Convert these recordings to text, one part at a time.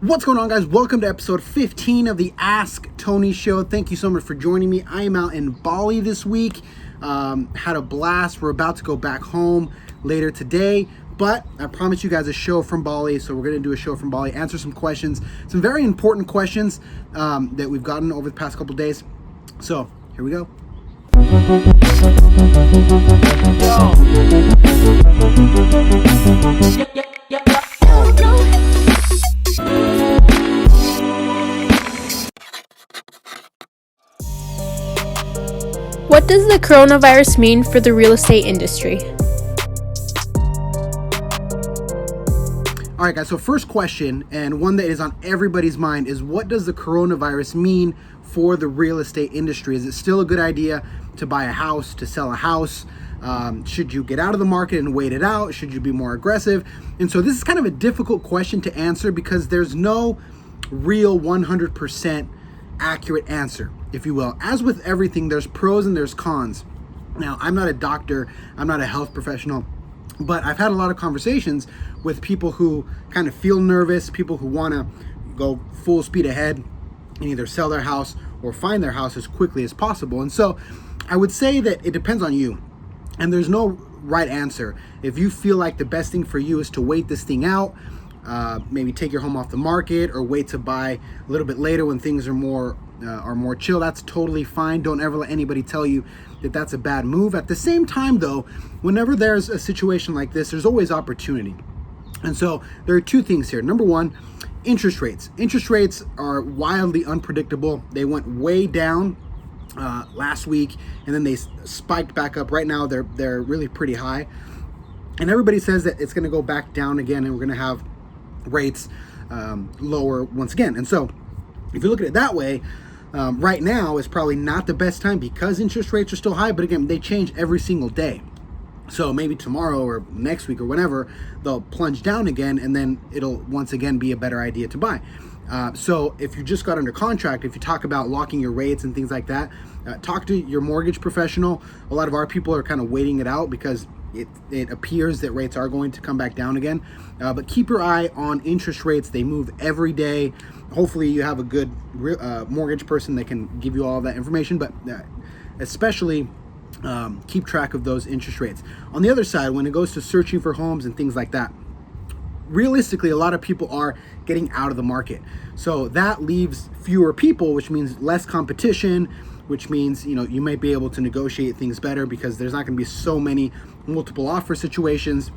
What's going on, guys? Welcome to episode 15 of the Ask Tony Show. Thank you so much for joining me. I am out in Bali this week. Had a blast. We're about to go back home later today, but I promised you guys a show from Bali, so we're going to do a show from Bali, answer some questions, some very important questions that we've gotten over the past couple days. So here we go. What does the coronavirus mean for the real estate industry? All right, guys, so first question, and one that is on everybody's mind, is what does the coronavirus mean for the real estate industry? Is it still a good idea to buy a house, to sell a house? Should you get out of the market and wait it out? Should you be more aggressive? And so this is kind of a difficult question to answer because there's no real 100% accurate answer, if you will. As with everything, there's pros and there's cons. Now, I'm not a doctor, I'm not a health professional, but I've had a lot of conversations with people who kind of feel nervous, people who want to go full speed ahead and either sell their house or find their house as quickly as possible. And so I would say that it depends on you, and there's no right answer. If you feel like the best thing for you is to wait this thing out, maybe take your home off the market or wait to buy a little bit later when things are more chill, that's totally fine. Don't ever let anybody tell you that that's a bad move. At the same time, though, whenever there's a situation like this, there's always opportunity. And so there are two things here. Number one, interest rates. Interest rates are wildly unpredictable. They went way down last week, and then they spiked back up. Right now, they're really pretty high. And everybody says that it's going to go back down again, and we're going to have rates lower once again. And so if you look at it that way, right now is probably not the best time because interest rates are still high, but again, they change every single day. So maybe tomorrow or next week or whenever, they'll plunge down again, and then it'll once again be a better idea to buy. So if you just got under contract, if you talk about locking your rates and things like that, talk to your mortgage professional. A lot of our people are kind of waiting it out because it appears that rates are going to come back down again. But keep your eye on interest rates. They move every day. Hopefully you have a good mortgage person that can give you all that information, but especially keep track of those interest rates. On the other side, when it goes to searching for homes and things like that, realistically, a lot of people are getting out of the market. So that leaves fewer people, which means less competition, which means, you might be able to negotiate things better because there's not going to be so many multiple offer situations.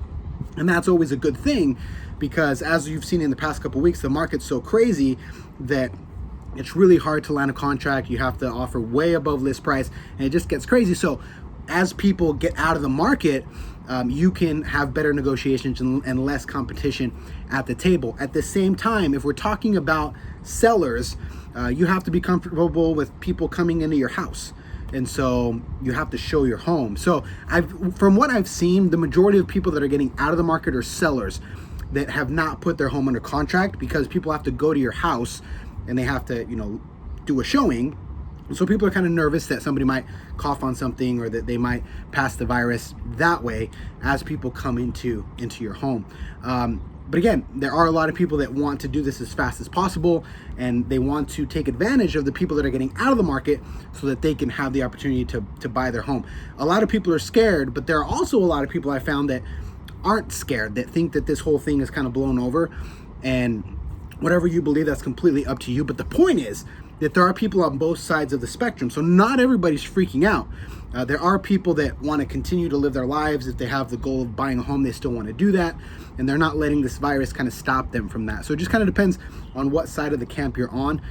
And that's always a good thing because, as you've seen in the past couple of weeks, the market's so crazy that it's really hard to land a contract. You have to offer way above list price, and it just gets crazy. So as people get out of the market, you can have better negotiations and less competition at the table. At the same time, if we're talking about sellers, you have to be comfortable with people coming into your house. And so you have to show your home. So from what I've seen, the majority of people that are getting out of the market are sellers that have not put their home under contract because people have to go to your house and they have to, do a showing. So people are kind of nervous that somebody might cough on something or that they might pass the virus that way as people come into your home. But again, there are a lot of people that want to do this as fast as possible, and they want to take advantage of the people that are getting out of the market so that they can have the opportunity to buy their home. A lot of people are scared, but there are also a lot of people I found that aren't scared, that think that this whole thing is kind of blown over. And whatever you believe, that's completely up to you. But the point is that there are people on both sides of the spectrum. So not everybody's freaking out. There are people that want to continue to live their lives. If they have the goal of buying a home, they still want to do that. And they're not letting this virus kind of stop them from that. So it just kind of depends on what side of the camp you're on.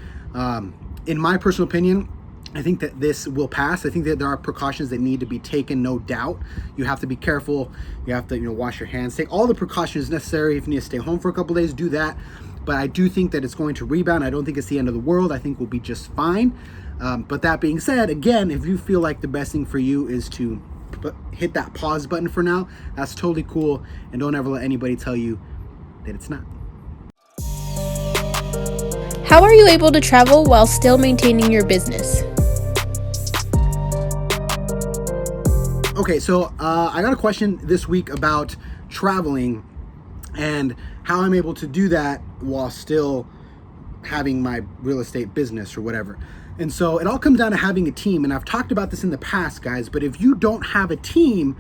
In my personal opinion, I think that this will pass. I think that there are precautions that need to be taken, no doubt. You have to be careful. You have to, wash your hands. Take all the precautions necessary. If you need to stay home for a couple of days, do that. But I do think that it's going to rebound. I don't think it's the end of the world. I think we'll be just fine. But that being said, again, if you feel like the best thing for you is to hit that pause button for now, that's totally cool. And don't ever let anybody tell you that it's not. How are you able to travel while still maintaining your business? Okay, so I got a question this week about traveling and how I'm able to do that while still having my real estate business or whatever. And so it all comes down to having a team. And I've talked about this in the past, guys, but if you don't have a team,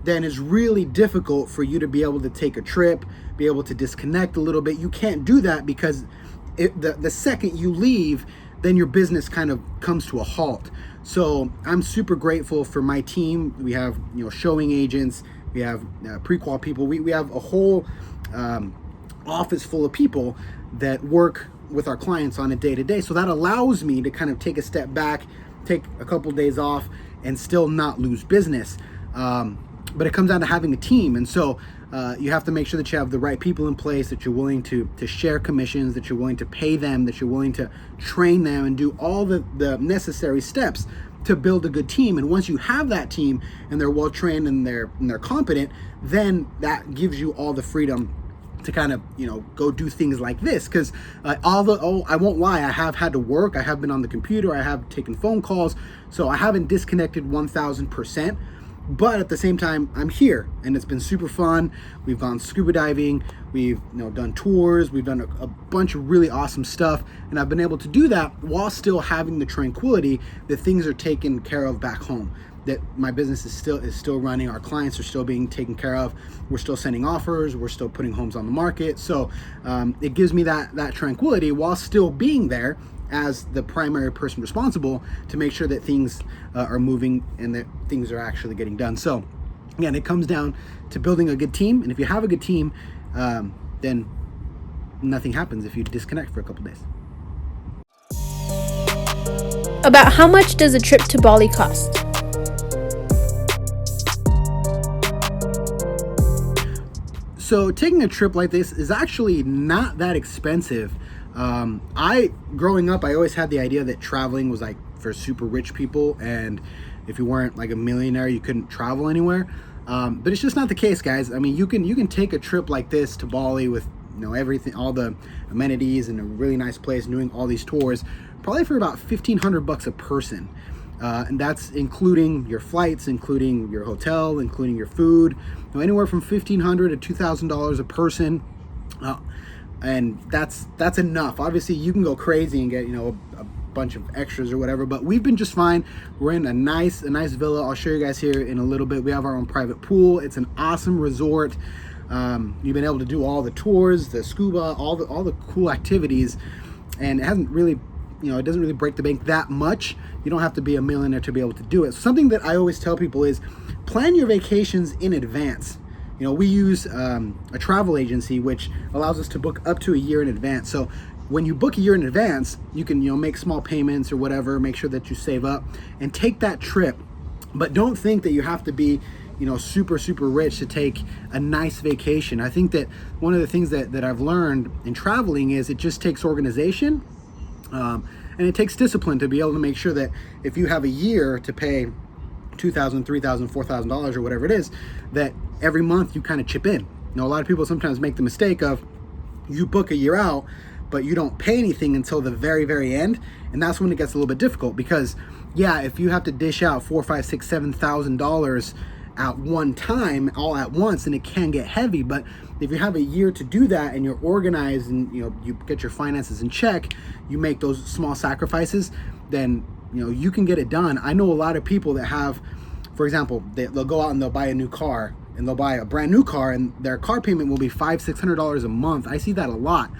then it's really difficult for you to be able to take a trip, be able to disconnect a little bit. You can't do that because the second you leave, then your business kind of comes to a halt. So I'm super grateful for my team. We have, showing agents, we have pre-qual people. We have a whole office full of people that work with our clients on a day-to-day. So that allows me to kind of take a step back, take a couple of days off, and still not lose business. But it comes down to having a team. And so you have to make sure that you have the right people in place, that you're willing to share commissions, that you're willing to pay them, that you're willing to train them and do all the necessary steps to build a good team. And once you have that team and they're well trained and they're competent, then that gives you all the freedom to kind of, go do things like this. Because I won't lie, I have had to work, I have been on the computer, I have taken phone calls, so I haven't disconnected 1000%. But at the same time, I'm here and it's been super fun. We've gone scuba diving, we've done tours, we've done a bunch of really awesome stuff, and I've been able to do that while still having the tranquility that things are taken care of back home, that my business is still running, our clients are still being taken care of, we're still sending offers, we're still putting homes on the market. So it gives me that tranquility while still being there as the primary person responsible to make sure that things are moving and that things are actually getting done. So again, it comes down to building a good team. And if you have a good team, then nothing happens if you disconnect for a couple days. About how much does a trip to Bali cost? So taking a trip like this is actually not that expensive. Growing up, I always had the idea that traveling was like for super rich people, and if you weren't like a millionaire, you couldn't travel anywhere. But it's just not the case, guys. I mean, you can take a trip like this to Bali with everything, all the amenities, and a really nice place, doing all these tours, probably for about $1,500 a person. And that's including your flights, including your hotel, including your food, anywhere from $1,500 to $2,000 a person. And that's enough. Obviously, you can go crazy and get a bunch of extras or whatever, but we've been just fine. We're in a nice villa. I'll show you guys here in a little bit. We have our own private pool. It's an awesome resort. You've been able to do all the tours, the scuba, all the cool activities, and it hasn't really, it doesn't really break the bank that much. You don't have to be a millionaire to be able to do it. So something that I always tell people is plan your vacations in advance. We use a travel agency, which allows us to book up to a year in advance. So when you book a year in advance, you can, make small payments or whatever, make sure that you save up and take that trip. But don't think that you have to be, super, super rich to take a nice vacation. I think that one of the things that I've learned in traveling is it just takes organization, and it takes discipline to be able to make sure that if you have a year to pay $2,000, $3,000, $4,000 or whatever it is, that every month you kind of chip in. A lot of people sometimes make the mistake of you book a year out, but you don't pay anything until the very, very end. And that's when it gets a little bit difficult because, if you have to dish out $4,000, $5,000, $6,000, $7,000 at one time, all at once, then it can get heavy. But if you have a year to do that and you're organized and you get your finances in check, you make those small sacrifices, then you can get it done. I know a lot of people that have, for example, they'll go out and they'll buy a new car, and they'll buy a brand new car, and their car payment will be $500-$600 a month. I see that a lot.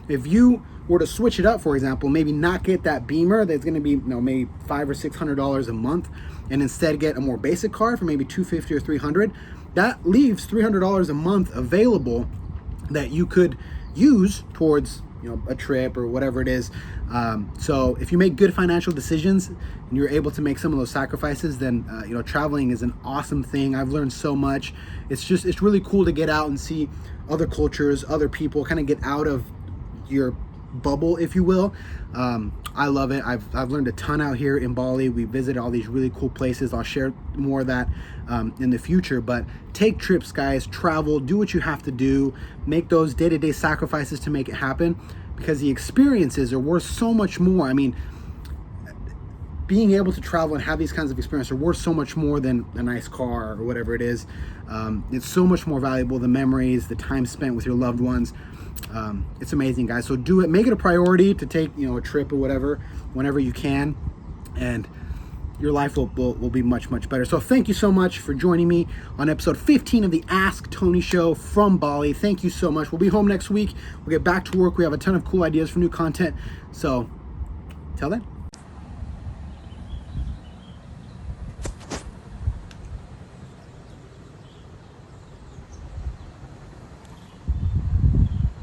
If you were to switch it up, for example, maybe not get that Beamer that's going to be maybe $500 or $600 a month, and instead get a more basic car for maybe $250 or $300, that leaves $300 a month available that you could use towards a trip or whatever it is. So if you make good financial decisions and you're able to make some of those sacrifices, then traveling is an awesome thing. I've learned so much. It's really cool to get out and see other cultures, other people, kind of get out of your bubble, if you will. I love it. I've learned a ton out here in Bali. We visited all these really cool places. I'll share more of that in the future, but take trips, guys. Travel, do what you have to do, make those day-to-day sacrifices to make it happen, because the experiences are worth so much more. I mean, being able to travel and have these kinds of experiences are worth so much more than a nice car or whatever it is. It's so much more valuable, the memories, the time spent with your loved ones. It's amazing, guys. So do it. Make it a priority to take, a trip or whatever, whenever you can, and your life will be much, much better. So thank you so much for joining me on episode 15 of the Ask Tony Show from Bali. Thank you so much. We'll be home next week. We'll get back to work. We have a ton of cool ideas for new content. So till then.